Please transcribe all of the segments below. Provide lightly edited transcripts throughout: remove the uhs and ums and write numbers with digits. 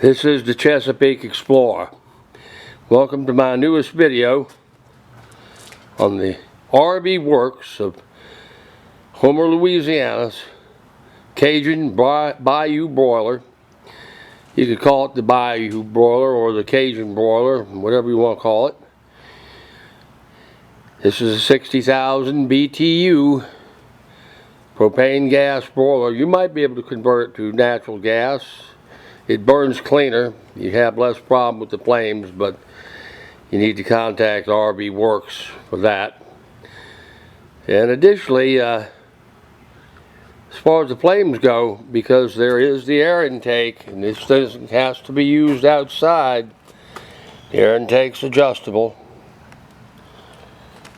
This is the Chesapeake Explorer. Welcome to my newest video on the RB Works of Homer, Louisiana's Cajun Bayou Broiler. You could call it the Bayou Broiler or the Cajun Broiler, whatever you want to call it. This is a 60,000 BTU propane gas broiler. You might be able to convert it to natural gas. It burns cleaner. You have less problem with the flames, but you need to contact RB Works for that. And additionally, as far as the flames go, because there is the air intake, and this thing has to be used outside, the air intake's adjustable.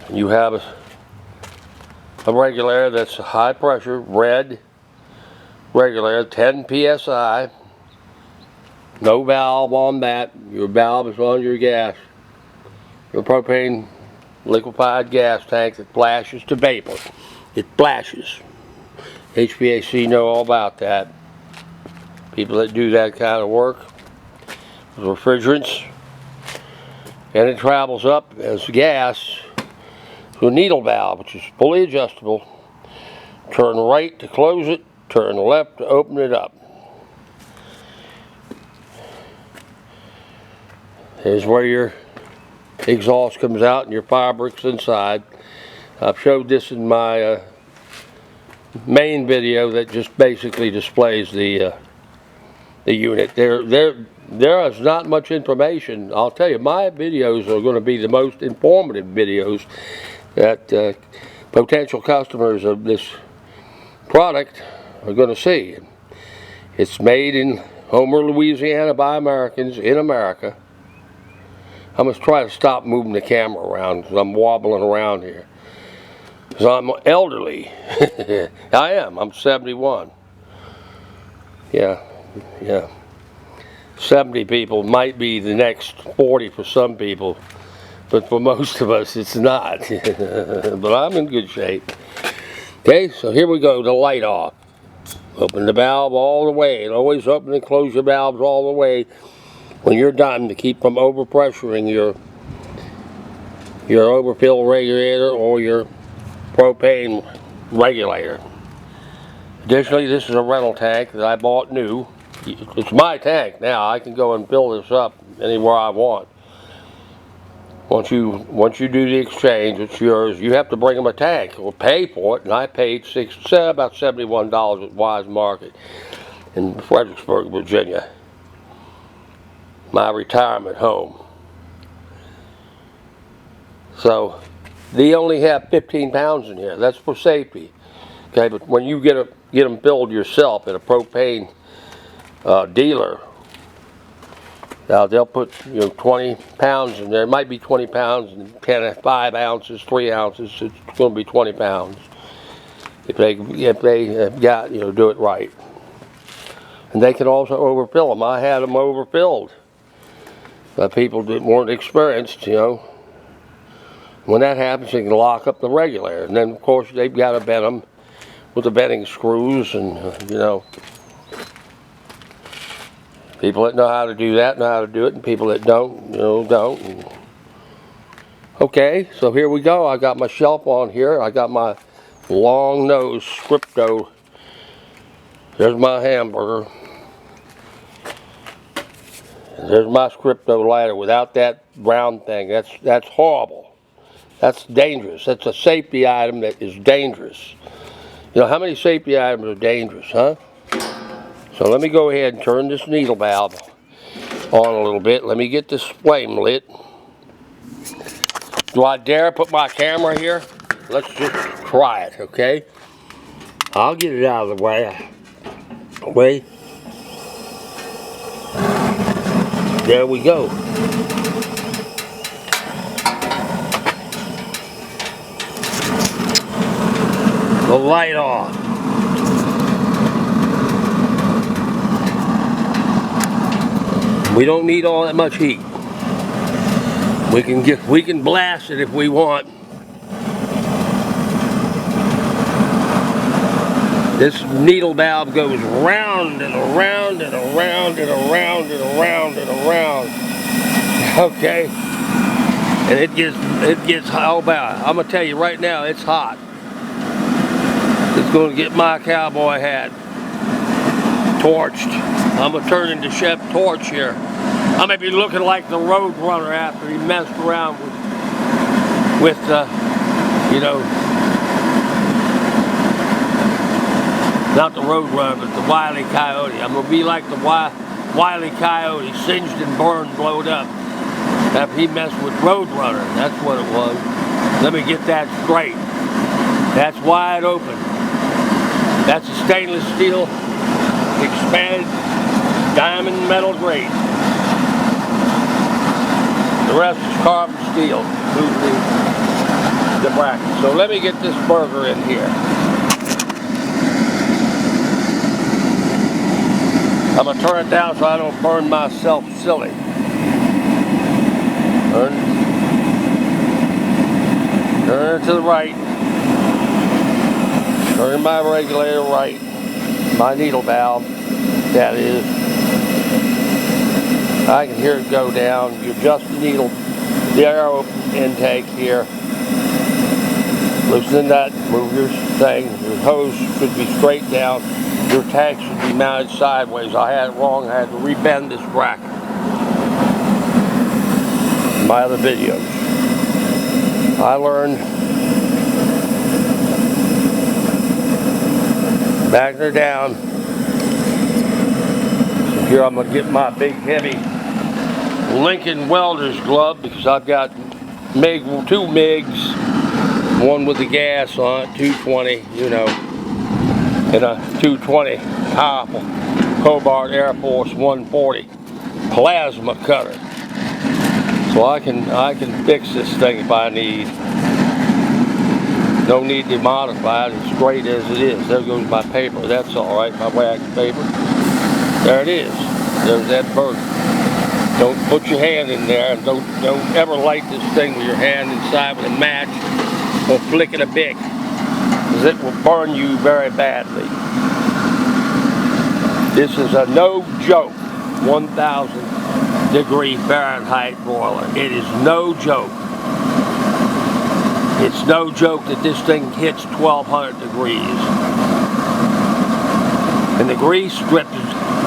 You have a regulator that's high pressure, red regulator, 10 psi. No valve on that. Your valve is on your gas. Your propane liquefied gas tank that flashes to vapor. It flashes. HVAC know all about that. People that do that kind of work. Refrigerants. And it travels up as gas to a needle valve, which is fully adjustable. Turn right to close it. Turn left to open it up. Here's where your exhaust comes out and your fabric's inside. I've showed this in my main video that just basically displays the unit. There is not much information. I'll tell you, my videos are going to be the most informative videos that potential customers of this product are going to see. It's made in Homer, Louisiana by Americans in America. I must try to stop moving the camera around because I'm wobbling around here. Because I'm elderly. I am. I'm 71. Yeah. 70 people might be the next 40 for some people. But for most of us, it's not. But I'm in good shape. Okay, so here we go. The light off. Open the valve all the way. And always open and close your valves all the way when you're done, to keep from overpressuring your overfill regulator or your propane regulator. Additionally, this is a rental tank that I bought new. It's my tank now. I can go and fill this up anywhere I want. Once you do the exchange, it's yours. You have to bring them a tank or pay for it, and I paid about $71 at Wise Market in Fredericksburg, Virginia. My retirement home. So they only have 15 pounds in here. That's for safety. Okay, but when you get them filled yourself at a propane dealer, now they'll put 20 pounds in there. It might be 20 pounds and 5 ounces, 3 ounces. It's going to be 20 pounds if they got do it right. And they can also overfill them. I had them overfilled. People that weren't experienced, when that happens, they can lock up the regulator. And then, of course, they've got to vent them with the venting screws, and, people that know how to do that know how to do it, and people that don't, don't. And okay, so here we go. I got my shelf on here. I got my long nose Scripto. There's my hamburger. There's my Scripto lighter without that brown thing. That's horrible. That's dangerous. That's a safety item that is dangerous. How many safety items are dangerous, huh? So let me go ahead and turn this needle valve on a little bit. Let me get this flame lit. Do I dare put my camera here? Let's just try it, okay? I'll get it out of the way. Wait. There we go. The light off. We don't need all that much heat. We can blast it if we want. This needle valve goes round and around and around and around and around and around. Okay, and it gets hot. I'm gonna tell you right now, it's hot. It's gonna get my cowboy hat torched. I'm gonna turn into Chef Torch here. I may be looking like the Road Runner after he messed around with you know, not the Road Runner, but the Wile E. Coyote. I'm gonna be like the Wile E. Coyote, singed and burned, blowed up. After he messed with Road Runner, that's what it was. Let me get that straight. That's wide open. That's a stainless steel expanded diamond metal grate. The rest is carbon steel. The bracket. So let me get this burger in here. I'm gonna turn it down so I don't burn myself silly. Turn it to the right. Turn my regulator right. My needle valve, that is. I can hear it go down. You adjust the needle, the air intake here. Loosen that, move your thing. Your hose should be straight down. Your tank should be mounted sideways. I had it wrong. I had to rebend this bracket. In my other videos, I learned back her down. So here I'm gonna get my big heavy Lincoln welder's glove because I've got two MIGs, one with the gas on it, 220, you know, and a 220 powerful Hobart Air Force 140 plasma cutter. So I can fix this thing if I need. No need to modify it. It's great as it is. There goes my paper. That's all right. My wax paper. There it is. There's that burger. Don't put your hand in there, and don't ever light this thing with your hand inside with a match or flick it a bic, because it will burn you very badly. This is a no joke 1,000 degree Fahrenheit broiler. It is no joke. It's no joke that this thing hits 1,200 degrees. And the grease drips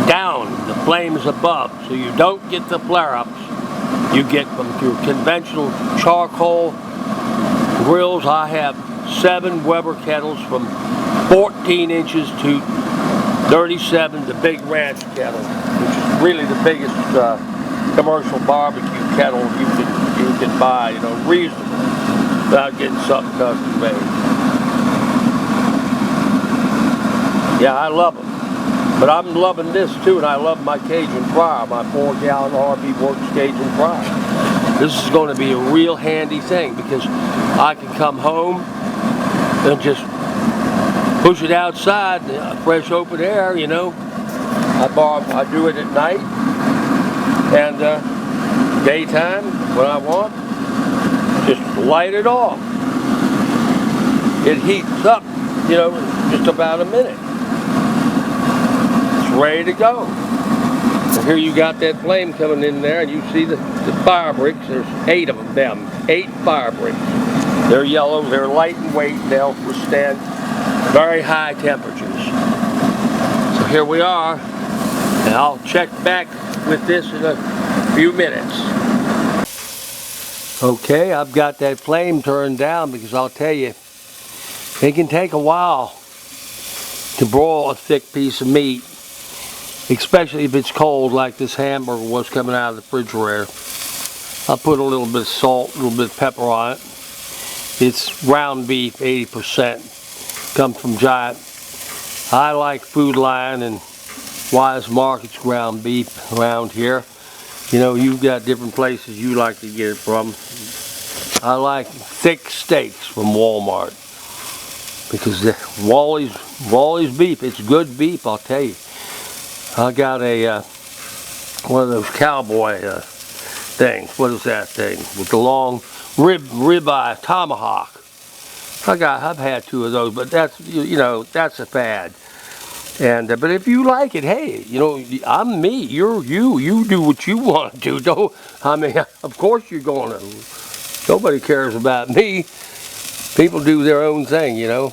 down, the flames above, so you don't get the flare-ups you get from your conventional charcoal grills. I have 7 Weber kettles from 14 inches to 37, the big ranch kettle, which is really the biggest commercial barbecue kettle you can buy, you know, reasonable, without getting something custom made. Yeah, I love them. But I'm loving this too, and I love my Cajun fryer, my 4-gallon RB Works Cajun fryer. This is going to be a real handy thing because I can come home and just push it outside, fresh open air, you know. I do it at night and daytime when I want. Just light it off. It heats up, you know, just about a minute. It's ready to go. And here you got that flame coming in there, and you see the fire bricks. There's 8 of them, 8 fire bricks. They're yellow, they're light in weight, they'll withstand very high temperatures. So here we are, and I'll check back with this in a few minutes. Okay, I've got that flame turned down because I'll tell you, it can take a while to broil a thick piece of meat, especially if it's cold like this hamburger was coming out of the refrigerator. I'll put a little bit of salt, a little bit of pepper on it. It's round beef, 80%. Comes from Giant. I like Food Lion and Wise Markets ground beef around here. You know, you've got different places you like to get it from. I like thick steaks from Walmart because Wally's beef, it's good beef, I'll tell you. I got a one of those cowboy things. What is that thing with the long ribeye tomahawk? I've had 2 of those, but that's, you know, that's a fad. And but if you like it, hey, you know, I'm me. You're you. You do what you want to do. Don't. I mean, of course you're gonna. Nobody cares about me. People do their own thing, you know.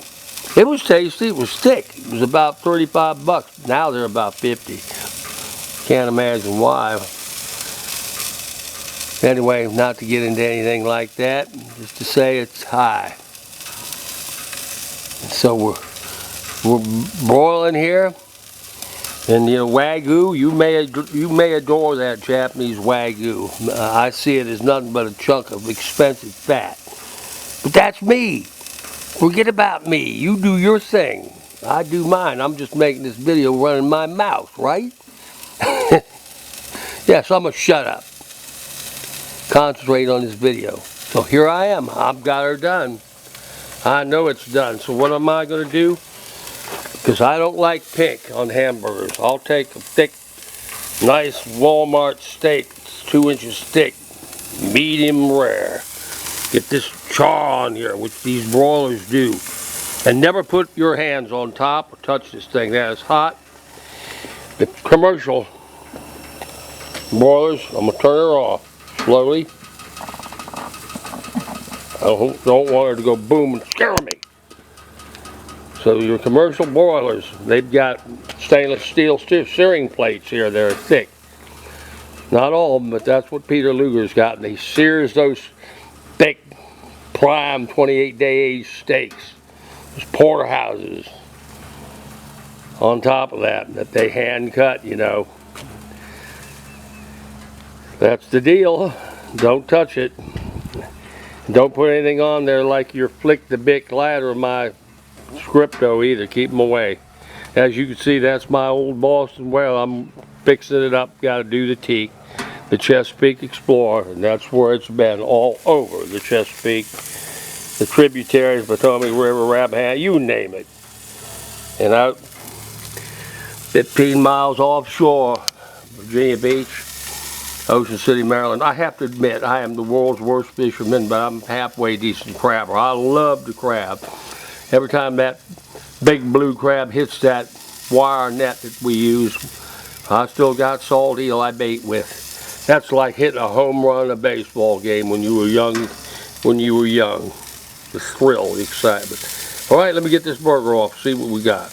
It was tasty. It was thick. It was about 35 bucks. Now they're about 50. Can't imagine why. Anyway, not to get into anything like that, just to say it's high. So we're broiling here, and you know, Wagyu. You may adore that Japanese Wagyu. I see it as nothing but a chunk of expensive fat. But that's me. Forget about me. You do your thing. I do mine. I'm just making this video running my mouth, right? Yeah, so I'm gonna shut up. Concentrate on this video. So here I am. I've got her done. I know it's done. So what am I going to do? Because I don't like pink on hamburgers. I'll take a thick, nice Walmart steak. It's 2 inches thick, medium rare. Get this char on here, which these broilers do. And never put your hands on top or touch this thing. That is hot. The commercial broilers, I'm going to turn her off slowly. I don't want her to go boom and scare me. So your commercial broilers, they've got stainless steel searing plates here that are thick. Not all of them, but that's what Peter Luger's got. And he sears those thick, prime 28-day aged steaks. Those porterhouses on top of that they hand cut, you know. That's the deal. Don't touch it. Don't put anything on there like your Flick the Bic ladder or my Scripto either. Keep them away. As you can see, that's my old Boston Whale. I'm fixing it up. Got to do the teak. The Chesapeake Explorer, and that's where it's been all over the Chesapeake. The tributaries, Potomac River, Rappahannock, you name it. And out 15 miles offshore, Virginia Beach, Ocean City, Maryland. I have to admit, I am the world's worst fisherman, but I'm halfway decent crabber. I love the crab. Every time that big blue crab hits that wire net that we use, I still got salt eel I bait with. That's like hitting a home run in a baseball game when you were young. The thrill, the excitement. All right, let me get this burger off, see what we got.